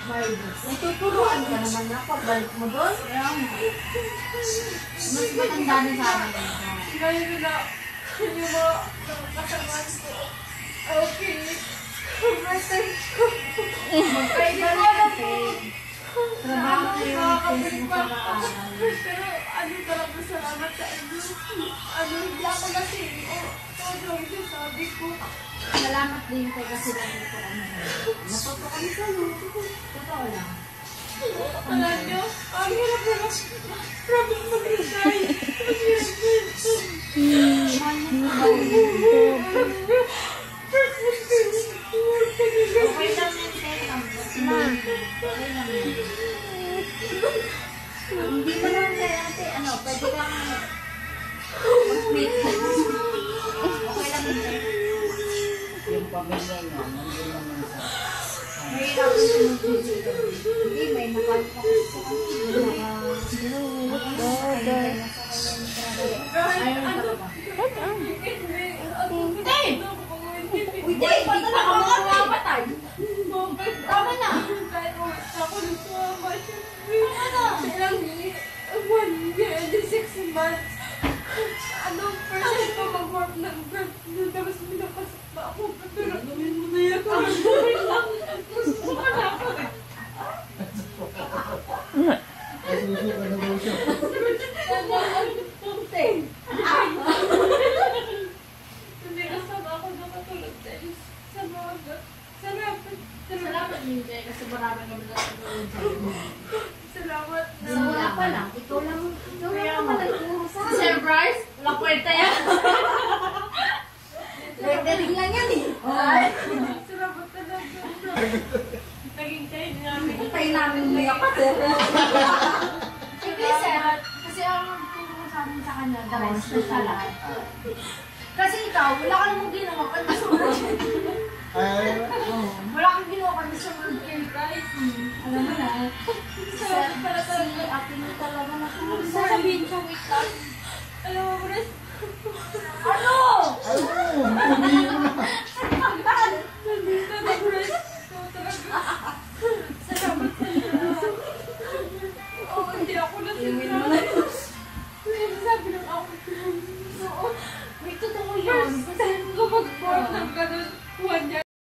Natuturuan ka naman na pagbalik mo doon. Mas matanda na sa amin. Ngayon na yung mga kasamaan ko. Okay. Masay ko. Magkaiba na natin. Trabaho ko yung Facebook sa maaral. Pero ano talaga salamat sa inyo. Ano, hindi ako kasi. Todo yung sabi ko. Salamat din kay kasi lang ito. Natuto kami sa iyo. Totoo lang. Alam nyo, ang hirap na promise mag-resign. Okay lang yun, Teta. Okay lang yun. Hindi mo lang kaya ate, ano, pwede kang mag-quit. Okay lang yun, Teta. Yung pamilya niya, nandun naman sa... May hirap yung hindi, may nakalpakas sa ayaw na talaga. Uy, Day, ba't na nakapatay? Tama na. Ako nagsuwama siya. Ilang 1 year and 6 months. Anong person ko mag-work ng birth? Tapos minapasok na ako. Pero gawin mo na yan. Gusto ka na ako. Nasusuka na daw siya. Hindi kasama ako nakatulog dahil sa mga Salamat din kayo kasi marami kami nakatulog sa iyo. salamat na. Wala pa lang. Ikaw lang naman nagturo sa akin. Sir Bryce, lakwenta yan. Rendering lang yan eh. Salamat talaga. Naging kayo namin. Tayo namin umiyak ka. Sige sir, kasi ang nagturo sa amin sa kanya, the rest na sa lahat. Kasi ikaw, wala ka namang ginawa pa na sumunod. Ay, Wala kang ginawa pa na sumunod kay Bryce. Alam mo na, si ate mo talaga natulog. Sasabihin ko, wait lang. Alam mo, Bryce,